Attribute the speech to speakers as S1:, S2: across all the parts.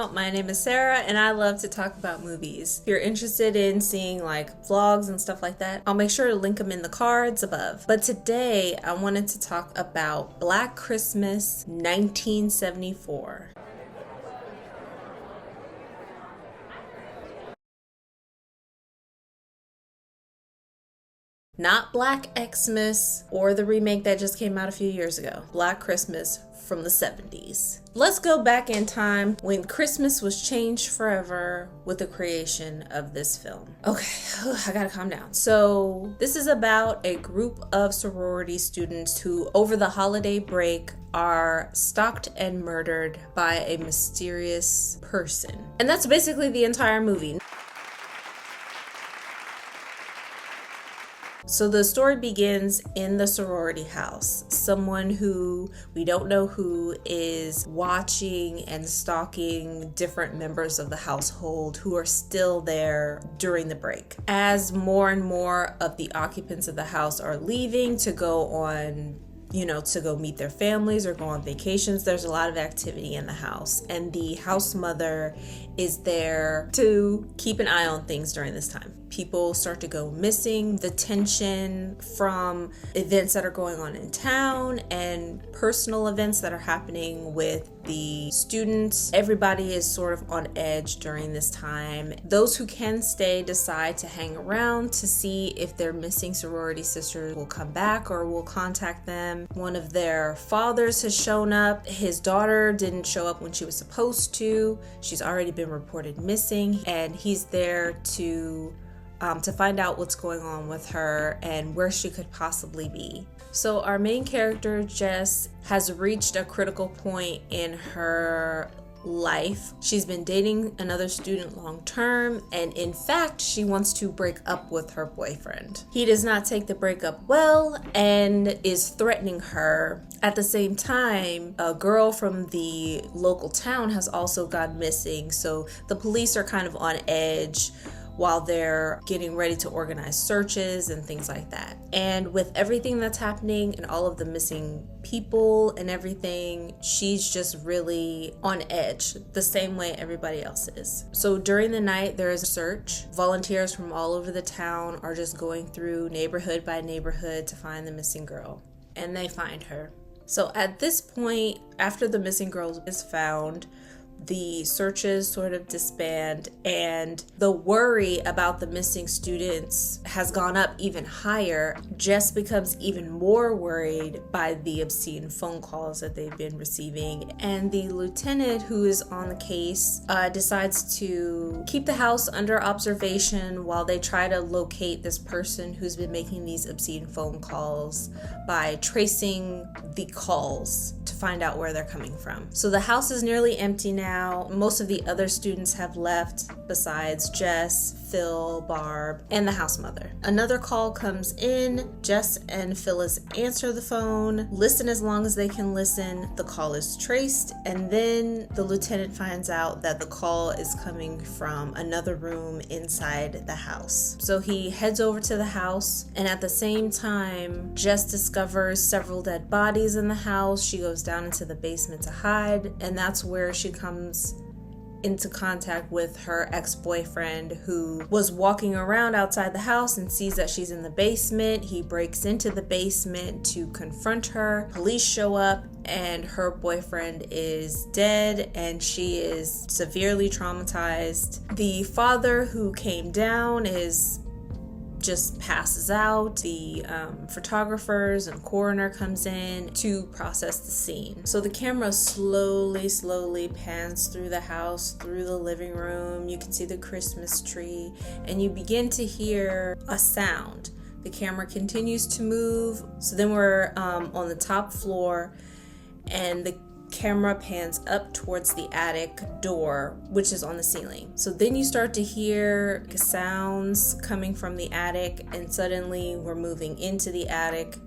S1: out. My name is Sarah and I love to talk about movies. If you're interested in seeing like vlogs and stuff like that, I'll make sure to link them in the cards above. But today I wanted to talk about Black Christmas 1974. Not Black Xmas or the remake that just came out a few years ago. Black Christmas from the 70s. Let's go back in time when Christmas was changed forever with the creation of this film. Okay, I gotta calm down. So this is about a group of sorority students who over the holiday break are stalked and murdered by a mysterious person. And that's basically the entire movie. So the story begins in the sorority house. Someone who we don't know who is watching and stalking different members of the household who are still there during the break. As more and more of the occupants of the house are leaving to go on to go meet their families or go on vacations, there's a lot of activity in the house. And the house mother is there to keep an eye on things during this time. People start to go missing. The tension from events that are going on in town and personal events that are happening with the students. Everybody is sort of on edge during this time. Those who can stay decide to hang around to see if their missing sorority sisters will come back or will contact them. One of their fathers has shown up. His daughter didn't show up when she was supposed to. She's already been reported missing, and he's there to find out what's going on with her and where she could possibly be. So our main character, Jess, has reached a critical point in her life. She's been dating another student long term, and in fact, she wants to break up with her boyfriend. He does not take the breakup well and is threatening her. At the same time, a girl from the local town has also gone missing, so the police are kind of on edge while they're getting ready to organize searches and things like that. And with everything that's happening and all of the missing people and everything, she's just really on edge, the same way everybody else is. So during the night, there is a search. Volunteers from all over the town are just going through neighborhood by neighborhood to find the missing girl, and they find her. So at this point, after the missing girl is found, the searches sort of disband, and the worry about the missing students has gone up even higher. Jess becomes even more worried by the obscene phone calls that they've been receiving, and the lieutenant who is on the case decides to keep the house under observation while they try to locate this person who's been making these obscene phone calls by tracing the calls to find out where they're coming from. So the house is nearly empty now. Most of the other students have left besides Jess, Phil, Barb, and the house mother. Another call comes in. Jess and Phyllis answer the phone, listen as long as they can listen. The call is traced, and then the lieutenant finds out that the call is coming from another room inside the house. So he heads over to the house, and at the same time, Jess discovers several dead bodies in the house. She goes down into the basement to hide, and that's where she comes into contact with her ex-boyfriend, who was walking around outside the house and sees that she's in the basement. He breaks into the basement to confront her. Police show up, and her boyfriend is dead, and she is severely traumatized. The father who came down just passes out. The photographers and coroner comes in to process the scene. So the camera slowly pans through the house, through the living room. You can see the Christmas tree, and you begin to hear a sound. The camera continues to move. So then we're on the top floor, and the camera pans up towards the attic door, which is on the ceiling. So then you start to hear sounds coming from the attic, and suddenly we're moving into the attic.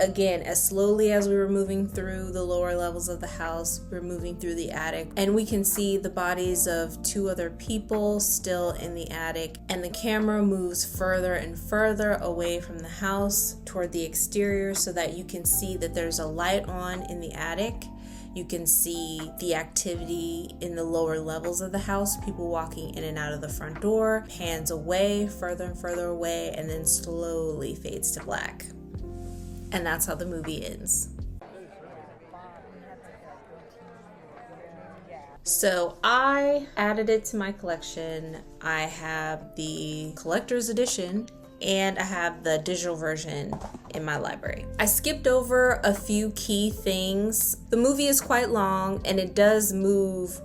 S1: Again, as slowly as we were moving through the lower levels of the house, we're moving through the attic, and we can see the bodies of two other people still in the attic, and the camera moves further and further away from the house toward the exterior so that you can see that there's a light on in the attic. You can see the activity in the lower levels of the house, people walking in and out of the front door, pans away, further and further away, and then slowly fades to black. And that's how the movie ends. So I added it to my collection. I have the collector's edition and I have the digital version in my library. I skipped over a few key things. The movie is quite long and it does move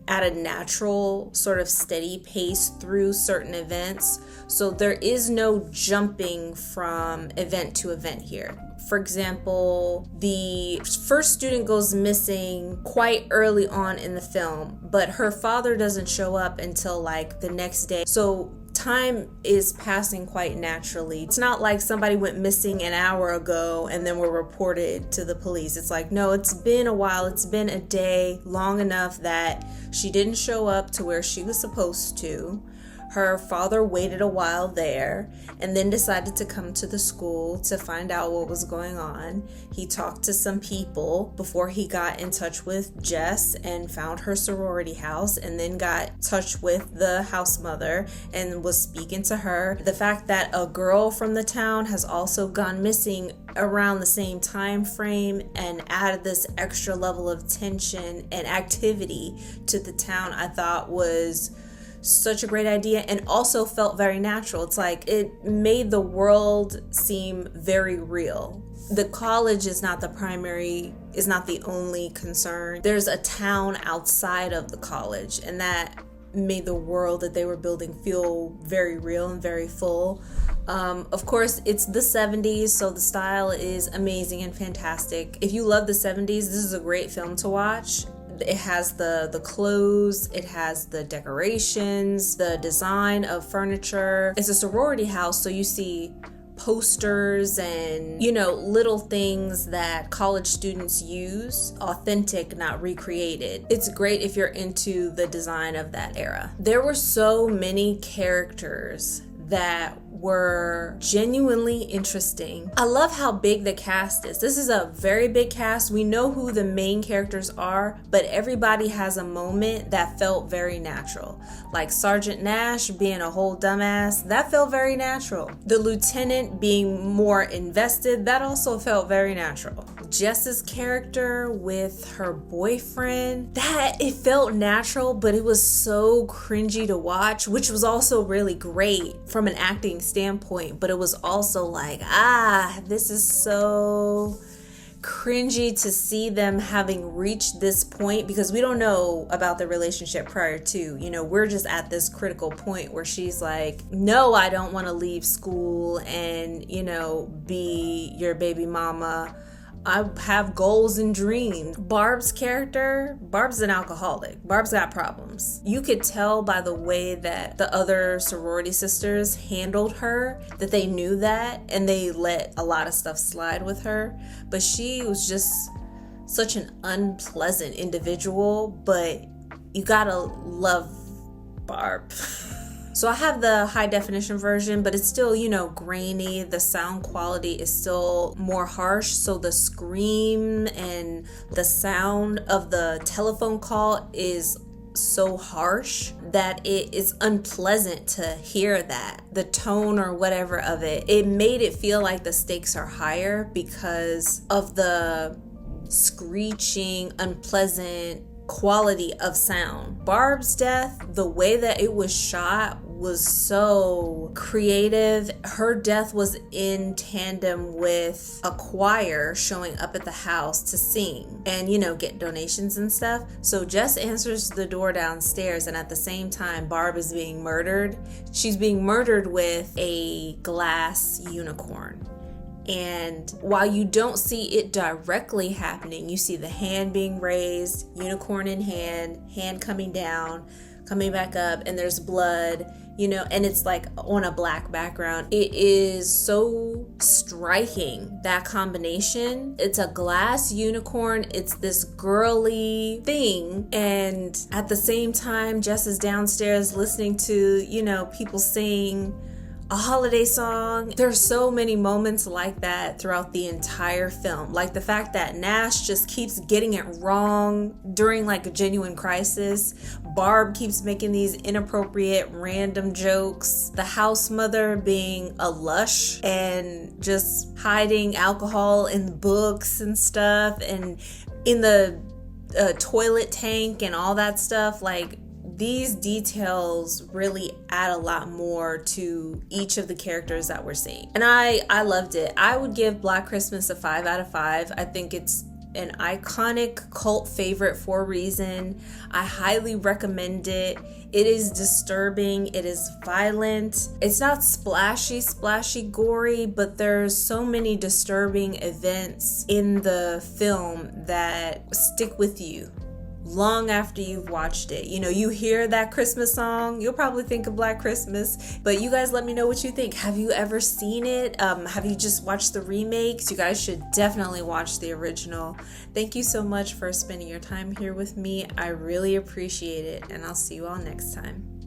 S1: at a natural, sort of steady pace through certain events. So there is no jumping from event to event here. For example, the first student goes missing quite early on in the film, but her father doesn't show up until like the next day. So time is passing quite naturally. It's not like somebody went missing an hour ago and then were reported to the police. It's like, no, it's been a while. It's been a day, long enough that she didn't show up to where she was supposed to. Her father waited a while there and then decided to come to the school to find out what was going on. He talked to some people before he got in touch with Jess and found her sorority house, and then got in touch with the house mother and was speaking to her. The fact that a girl from the town has also gone missing around the same time frame and added this extra level of tension and activity to the town, I thought was such a great idea, and also felt very natural. It's like it made the world seem very real. The college is not the only concern. There's a town outside of the college, and that made the world that they were building feel very real and very full. Of course, it's the 70s, so the style is amazing and fantastic. If you love the 70s, this is a great film to watch. It has the clothes, it has the decorations, the design of furniture. It's a sorority house, so you see posters and, little things that college students use, authentic, not recreated. It's great if you're into the design of that era. There were so many characters that were genuinely interesting. I love how big the cast is. This is a very big cast. We know who the main characters are, but everybody has a moment that felt very natural. Like Sergeant Nash being a whole dumbass, that felt very natural. The lieutenant being more invested, that also felt very natural. Jess's character with her boyfriend, that it felt natural, but it was so cringy to watch, which was also really great from an acting standpoint, but it was also like, this is so cringy to see them having reached this point, because we don't know about the relationship prior to, we're just at this critical point where she's like, no, I don't want to leave school and, be your baby mama. I have goals and dreams. Barb's character, Barb's an alcoholic. Barb's got problems. You could tell by the way that the other sorority sisters handled her that they knew that, and they let a lot of stuff slide with her. But she was just such an unpleasant individual, but you gotta love Barb. So I have the high definition version, but it's still, grainy. The sound quality is still more harsh. So the scream and the sound of the telephone call is so harsh that it is unpleasant to hear that. The tone or whatever of it made it feel like the stakes are higher because of the screeching, unpleasant quality of sound. Barb's death, the way that it was shot was so creative. Her death was in tandem with a choir showing up at the house to sing and, get donations and stuff. So Jess answers the door downstairs, and at the same time, Barb is being murdered. She's being murdered with a glass unicorn. And while you don't see it directly happening, you see the hand being raised, unicorn in hand coming down, coming back up, and there's blood, and it's like on a black background. It is so striking, that combination. It's a glass unicorn, it's this girly thing, and at the same time, Jess is downstairs listening to, people sing a holiday song. There's so many moments like that throughout the entire film. Like the fact that Nash just keeps getting it wrong during like a genuine crisis. Barb keeps making these inappropriate random jokes. The house mother being a lush and just hiding alcohol in books and stuff and in the toilet tank and all that stuff. Like, these details really add a lot more to each of the characters that we're seeing. And I loved it. I would give Black Christmas a 5 out of 5. I think it's an iconic cult favorite for a reason. I highly recommend it. It is disturbing. It is violent. It's not splashy, gory, but there's so many disturbing events in the film that stick with you long after you've watched it. You know, you hear that Christmas song, you'll probably think of Black Christmas, but you guys let me know what you think. Have you ever seen it? Have you just watched the remakes? You guys should definitely watch the original. Thank you so much for spending your time here with me. I really appreciate it, and I'll see you all next time.